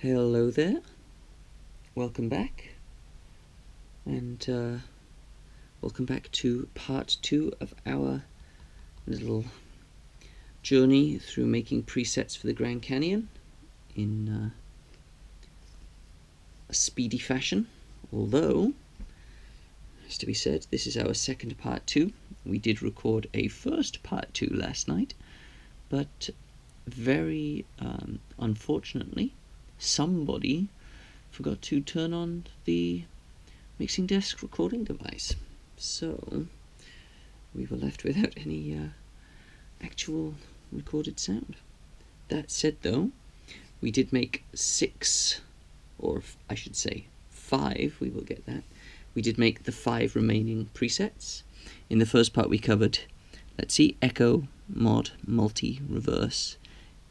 Hello there, welcome back, and welcome back to part 2 of our little journey through making presets for the Grand Canyon in a speedy fashion. Although, as to be said, this is our second part 2. We did record a first part 2 last night, but very unfortunately, somebody forgot to turn on the mixing desk recording device, so we were left without any actual recorded sound. That said, though, we did make 6, or I should say 5, we will get that. We did make the 5 remaining presets. In the first part we covered, let's see, echo, mod, multi, reverse,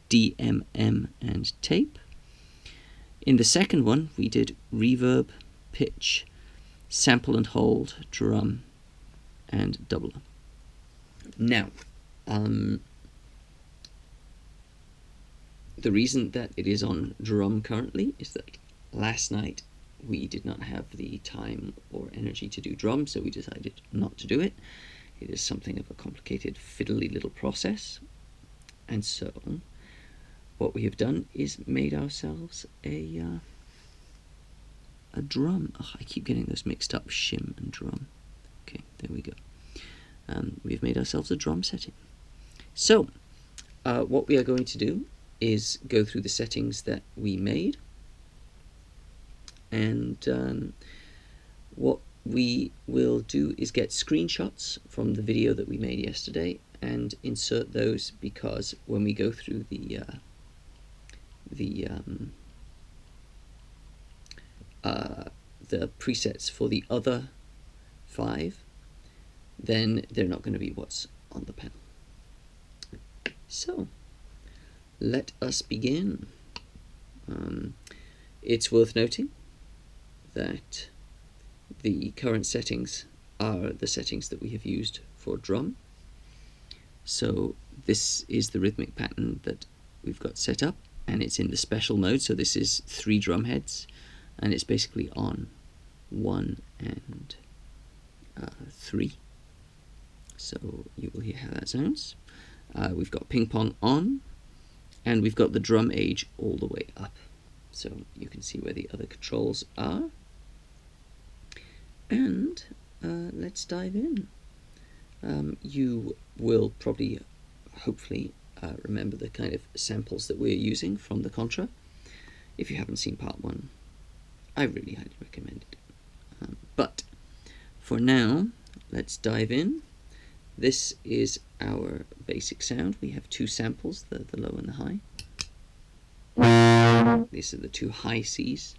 DMM, and tape. In the second one, we did reverb, pitch, sample and hold, drum, and doubler. Now, the reason that it is on drum currently is that last night we did not have the time or energy to do drum, so we decided not to do it. It is something of a complicated, fiddly little process, and so what we have done is made ourselves a drum. Oh, I keep getting those mixed up, shim and drum. Okay, there we go. We've made ourselves a drum setting. So, what we are going to do is go through the settings that we made, and what we will do is get screenshots from the video that we made yesterday and insert those, because when we go through the presets for the other 5, then they're not going to be what's on the panel. So, let us begin. It's worth noting that the current settings are the settings that we have used for drum. So this is the rhythmic pattern that we've got set up, and it's in the special mode. So this is 3 drum heads, and it's basically on 1 and 3. So you will hear how that sounds. We've got ping pong on, and we've got the drum age all the way up. So you can see where the other controls are. And let's dive in. You will probably, hopefully, remember the kind of samples that we're using from the Contra. If you haven't seen part 1, I really highly recommend it. But for now, let's dive in. This is our basic sound. We have 2 samples, the low and the high. These are the 2 high Cs.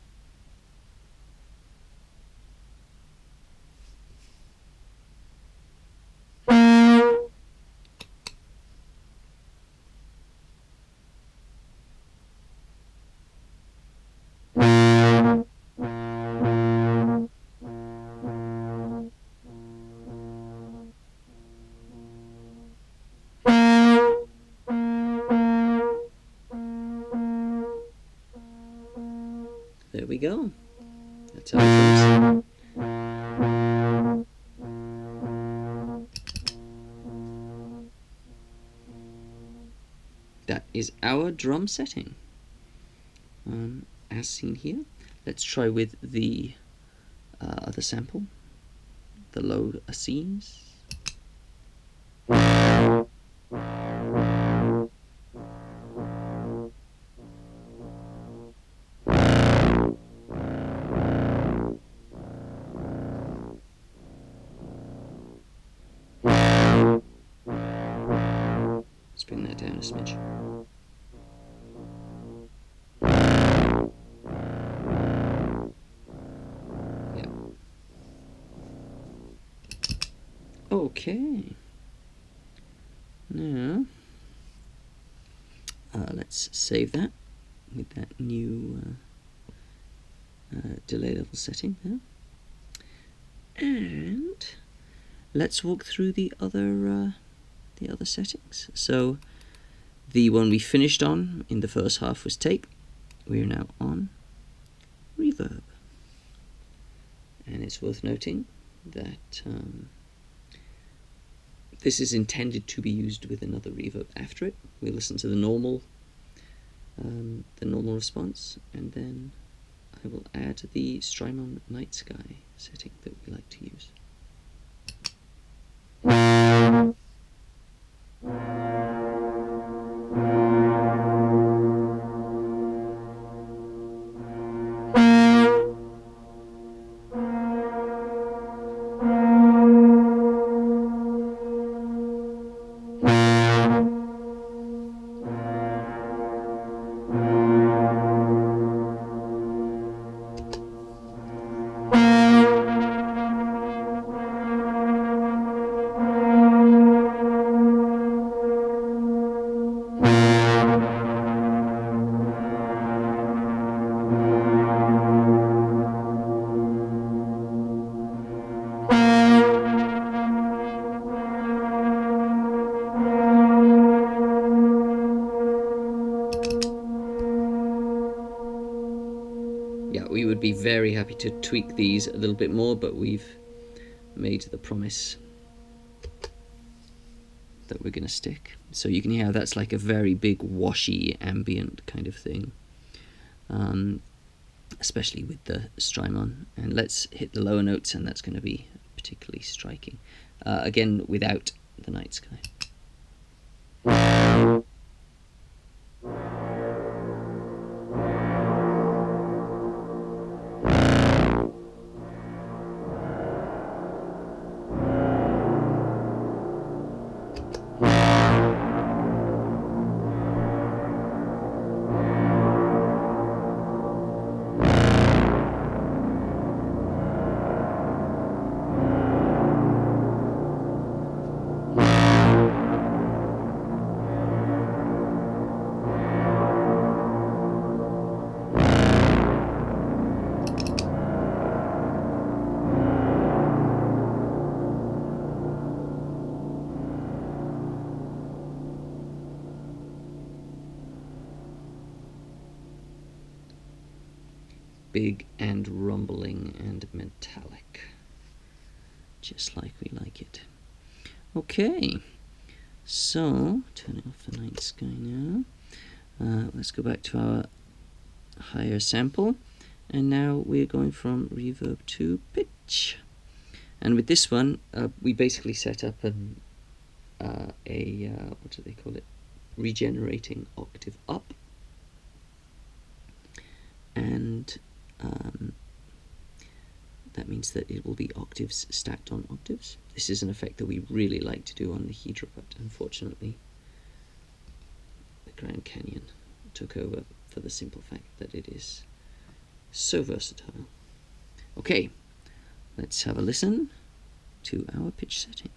There we go. That's how it goes. That is our drum setting, as seen here. Let's try with the other sample, the low Cs. Let's bring that down a smidge. Yeah. Okay. Now, let's save that with that new delay level setting there. And let's walk through the other settings. So the one we finished on in the first half was tape. we're now on reverb. And it's worth noting that this is intended to be used with another reverb after it. We listen to the normal response, and then I will add the strymon nightsky setting that we like to use. Yeah, we would be very happy to tweak these a little bit more, but we've made the promise that we're going to stick. So you can hear that's like a very big washy ambient kind of thing, especially with the strymon. And let's hit the lower notes, and that's going to be particularly striking. Again, without the nightsky. Big and rumbling and metallic, just like we like it. Okay, so turning off the night sky now. Let's go back to our higher sample, and now we're going from reverb to pitch. And with this one, we basically set up what do they call it? Regenerating octave up, and that means that it will be octaves stacked on octaves. This is an effect that we really like to do on the Hydra, but unfortunately the Grand Canyon took over for the simple fact that it is so versatile. Okay, let's have a listen to our pitch setting.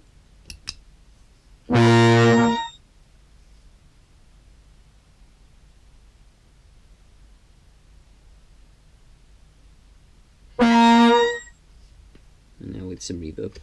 And now with some reverb.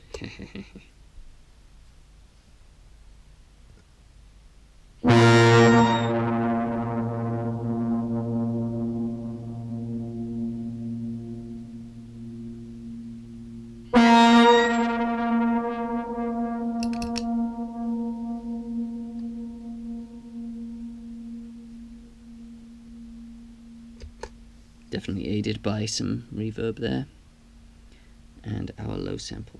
Definitely aided by some reverb there, and our low sample.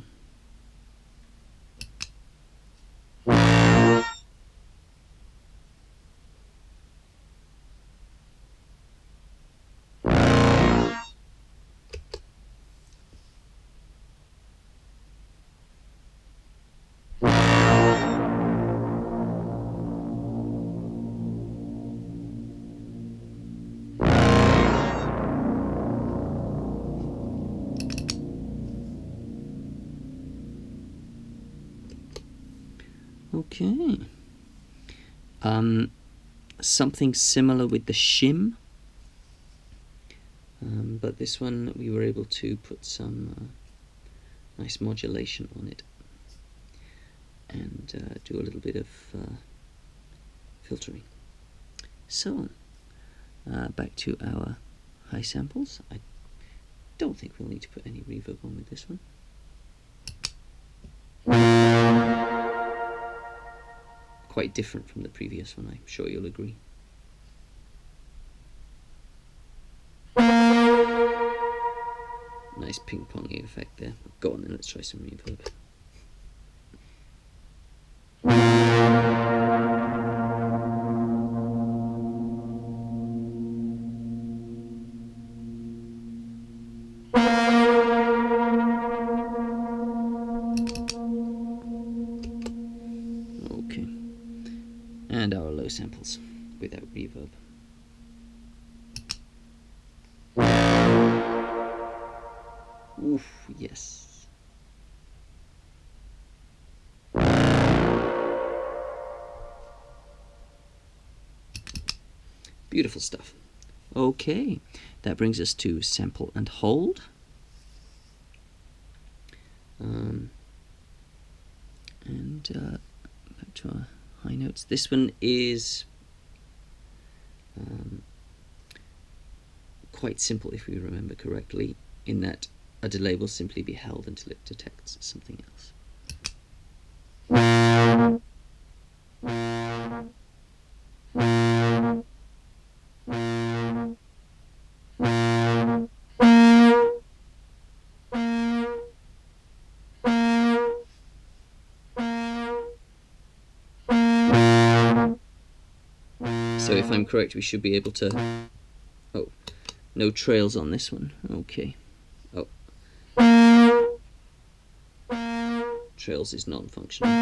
Okay. Something similar with the shim, but this one we were able to put some nice modulation on it and do a little bit of filtering. So, back to our high samples. I don't think we'll need to put any reverb on with this one. Quite different from the previous one, I'm sure you'll agree. Nice ping-ponging effect there. Go on then, let's try some reverb. Okay. And our low samples without reverb. Oof, yes. Beautiful stuff. Okay, that brings us to sample and hold. Back to our high notes. This one is quite simple if we remember correctly, in that a delay will simply be held until it detects something else. So if I'm correct, we should be able to... Oh, no trails on this one. Okay. Oh. Trails is non-functional.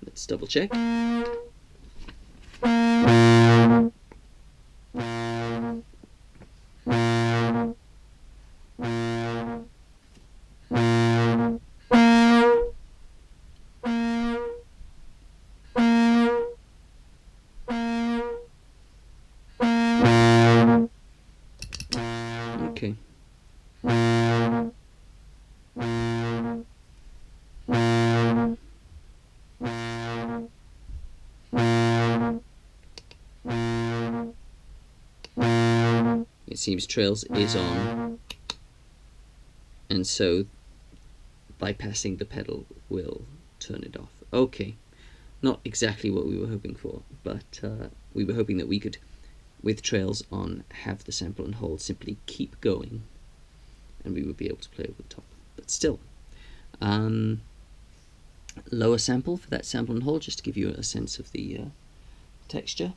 Let's double check. Okay. It seems trails is on, and so bypassing the pedal will turn it off. Okay, not exactly what we were hoping for, but we were hoping that we could, with trails on, have the sample and hold simply keep going, and we would be able to play over the top. But still, lower sample for that sample and hold, just to give you a sense of the texture.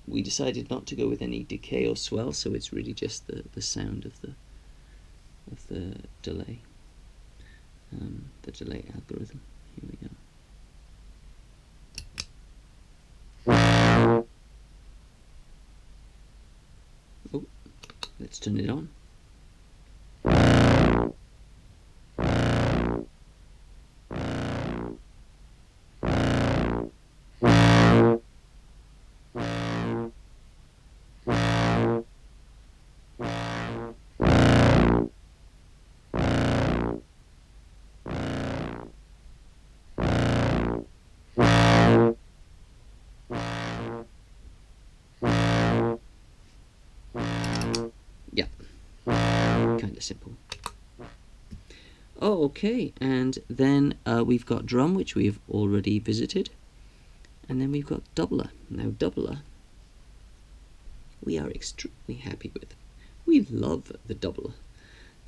We decided not to go with any decay or swell, so it's really just the sound of the delay, the delay algorithm. Here we go. Oh, let's turn it on. Yeah, kind of simple. Oh, okay, and then we've got drum, which we've already visited, and then we've got doubler. Now doubler, we are extremely happy with. We love the doubler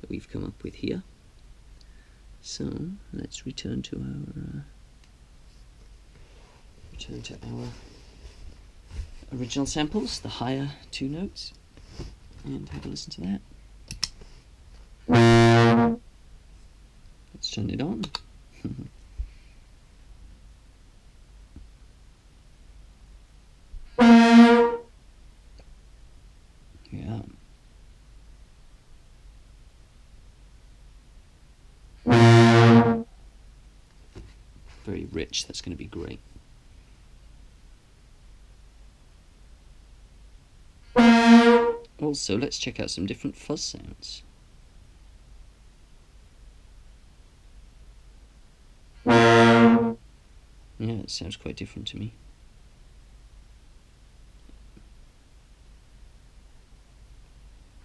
that we've come up with here. So let's return to our original samples, the higher two notes, and have a listen to that. Let's turn it on. Yeah. Very rich, that's going to be great. Also, let's check out some different fuzz sounds. Yeah, it sounds quite different to me.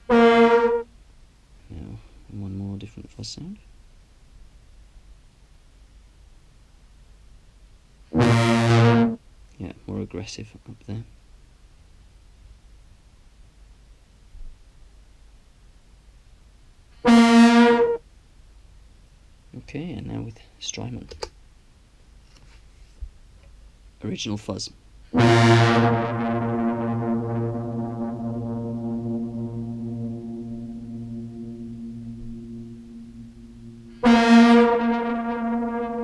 Now, one more different fuzz sound. Yeah, more aggressive up there. Okay, and now with strymon. Original fuzz.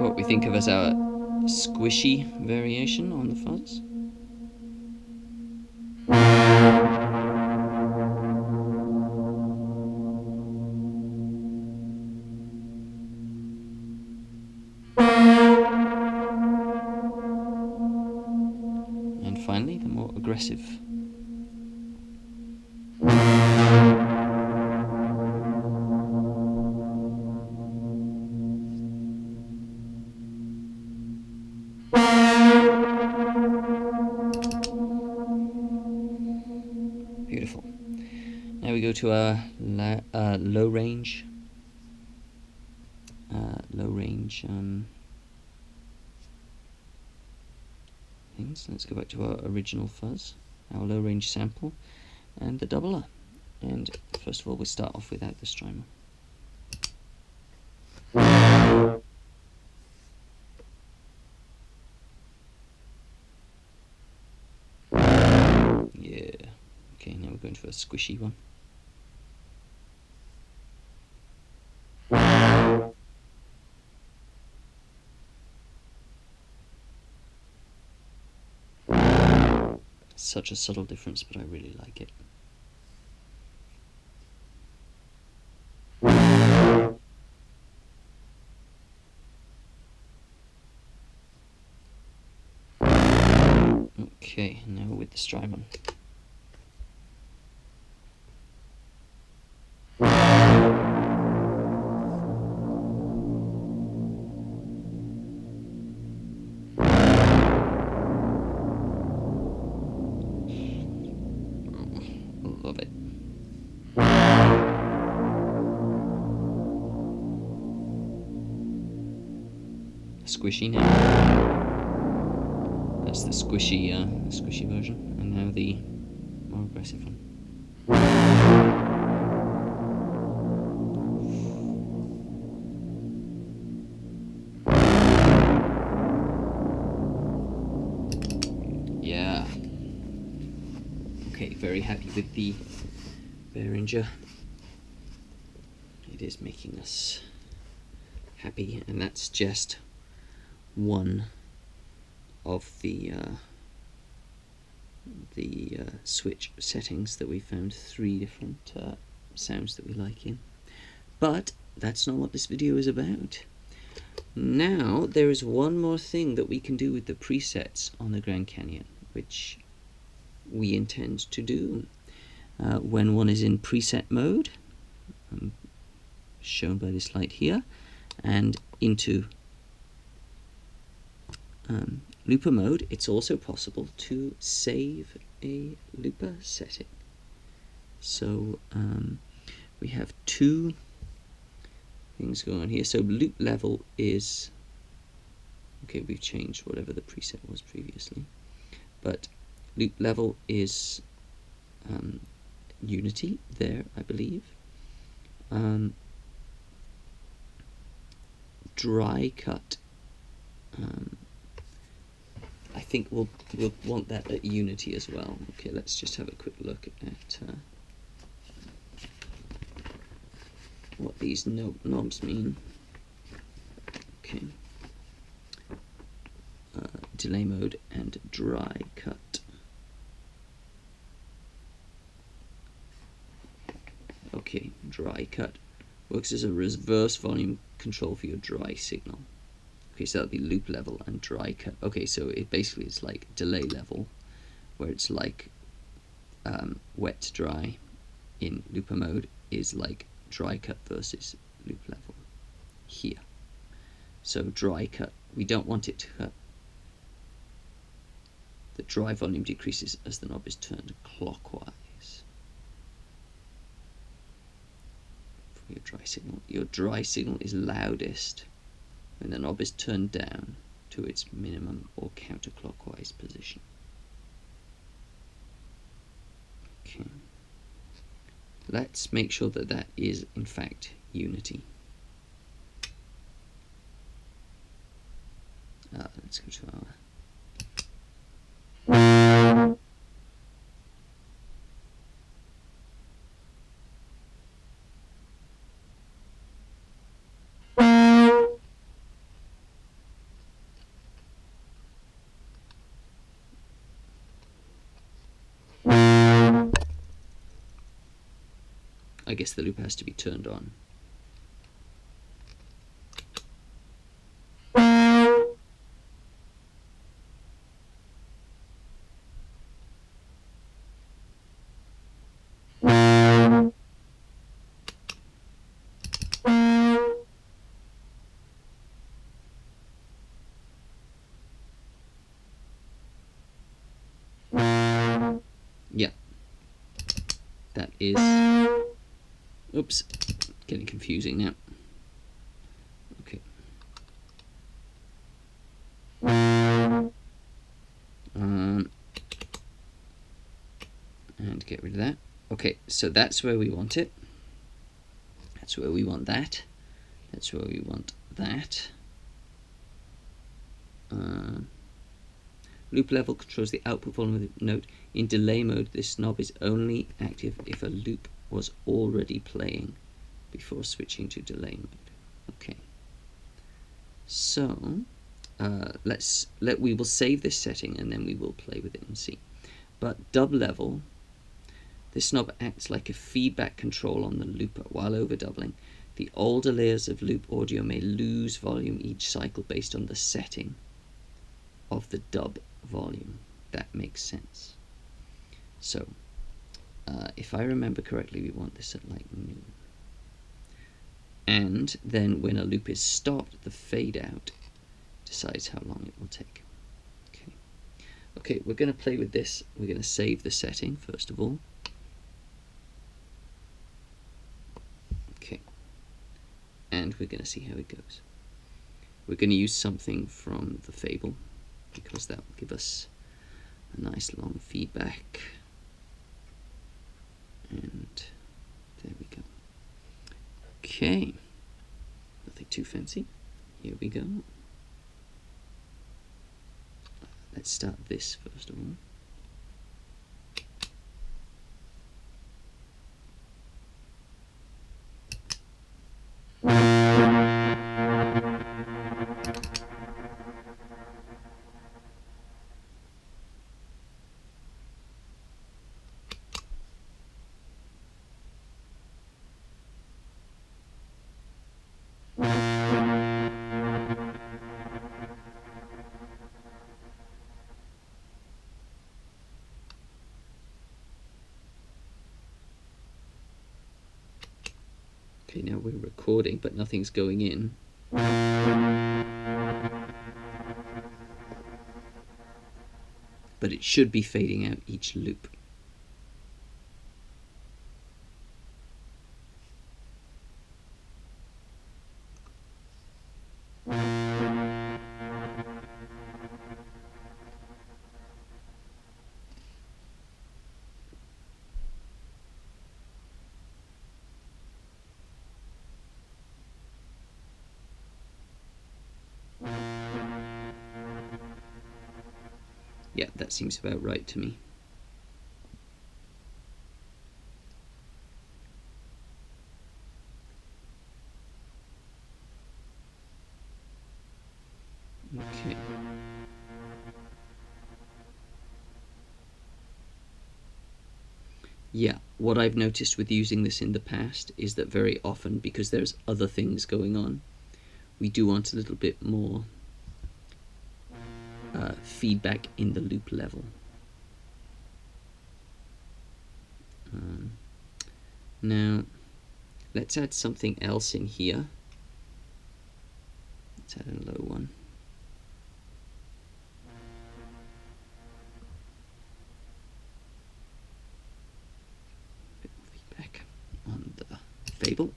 What we think of as our squishy variation on the fuzz. And finally, the more aggressive. Beautiful. Now we go to our low range things. Let's go back to our original fuzz, our low range sample, and the doubler. And first of all, we start off without the strymon. Yeah. Okay, now we're going to a squishy one. Such a subtle difference, but I really like it. Okay, now with the strymon. Love it. Squishy now. That's the squishy version, and now the more aggressive one. Yeah. Okay, very happy with the behringer. It is making us happy, and that's just one of the switch settings that we found. 3 different sounds that we like in. But that's not what this video is about. Now there is one more thing that we can do with the presets on the Grand Canyon, which we intend to do when one is in preset mode, shown by this light here, and into looper mode. It's also possible to save a looper setting. So we have 2 things going on here. So loop level is, okay, we've changed whatever the preset was previously, but loop level is unity there, I believe. Dry cut, I think we'll want that at unity as well. Okay, let's just have a quick look at what these knobs mean. Okay, delay mode and dry cut. Okay, dry cut works as a reverse volume control for your dry signal. Okay, so that'll be loop level and dry cut. Okay, so it basically is like delay level, where it's like wet to dry, in looper mode is like dry cut versus loop level here. So dry cut, we don't want it to cut. The dry volume decreases as the knob is turned clockwise. For your dry signal is loudest when the knob is turned down to its minimum or counterclockwise position. Okay. Let's make sure that that is in fact unity. Let's go to our I guess the loop has to be turned on. Yeah, that is, oops, getting confusing now. Okay. And get rid of that. Okay, so that's where we want it. That's where we want that. That's where we want that. Loop level controls the output volume of the note. In delay mode, this knob is only active if a loop was already playing before switching to delay mode. Okay. So we will save this setting and then we will play with it and see. But dub level, this knob acts like a feedback control on the looper while overdoubling. The older layers of loop audio may lose volume each cycle based on the setting of the dub volume. That makes sense. So if I remember correctly, we want this at like noon. And then when a loop is stopped, the fade out decides how long it will take. Okay, we're going to play with this. We're going to save the setting first of all. Okay, and we're going to see how it goes. We're going to use something from the Fable because that will give us a nice long feedback. And there we go. Okay, nothing too fancy. Here we go. Let's start this first of all. Okay, now we're recording, but nothing's going in. But it should be fading out each loop. Yeah, that seems about right to me. Okay. Yeah, what I've noticed with using this in the past is that very often, because there's other things going on, we do want a little bit more feedback in the loop level. Now, let's add something else in here. Let's add a low one. Bit more feedback on the Fable.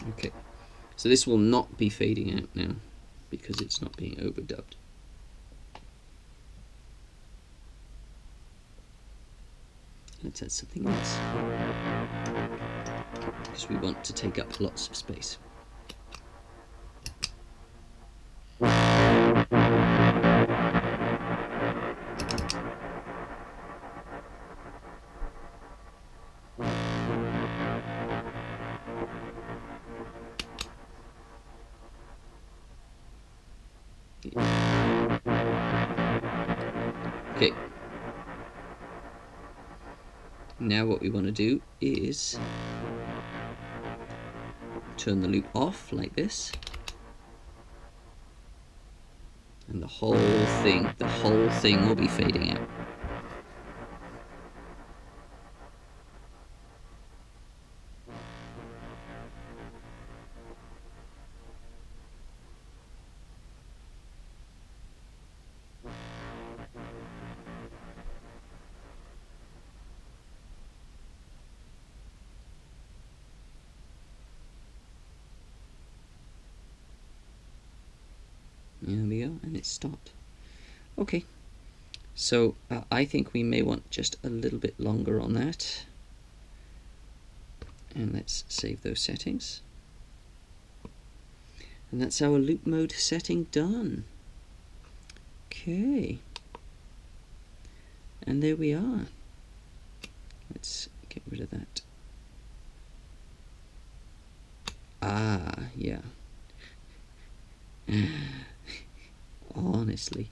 Okay, so this will not be fading out now because it's not being overdubbed. Let's add something else because we want to take up lots of space. Okay. Now what we want to do is turn the loop off like this, and the whole thing will be fading out. There we go, and it's stopped. Okay, so I think we may want just a little bit longer on that. And let's save those settings. And that's our loop mode setting done. Okay. And there we are. Let's get rid of that. Ah, yeah. Honestly,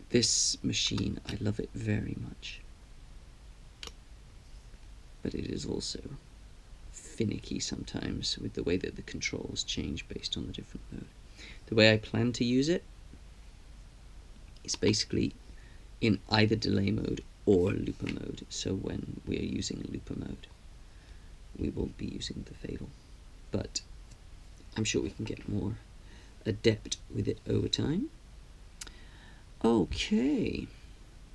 this machine, I love it very much. But it is also finicky sometimes with the way that the controls change based on the different mode. The way I plan to use it is basically in either delay mode or looper mode. So when we are using looper mode, we will be using the Fable. But I'm sure we can get more adept with it over time. Okay,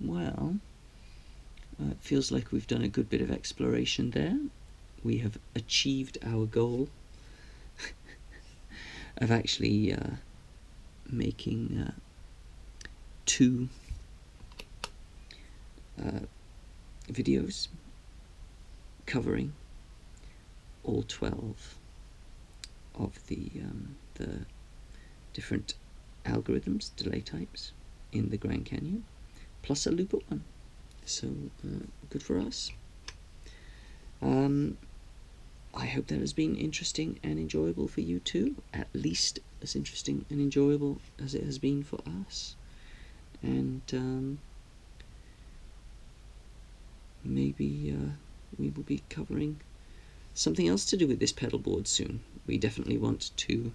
well, it feels like we've done a good bit of exploration there. We have achieved our goal of actually making two videos covering all 12 of the different algorithms, delay types in the Grand Canyon, plus a looper one. So good for us. I hope that has been interesting and enjoyable for you too, at least as interesting and enjoyable as it has been for us. And maybe we will be covering something else to do with this pedal board soon. We definitely want to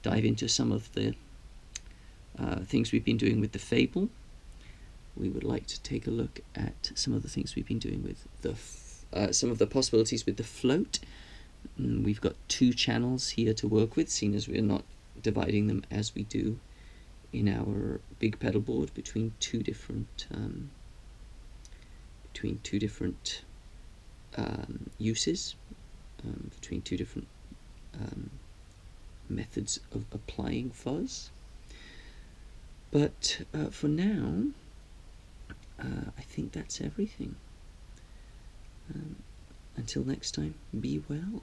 dive into some of the things we've been doing with the Fable. We would like to take a look at some of the things we've been doing with the some of the possibilities with the float. We've got 2 channels here to work with, seeing as we're not dividing them as we do in our big pedal board between two different uses, between two different methods of applying fuzz. But for now, I think that's everything. Until next time, be well.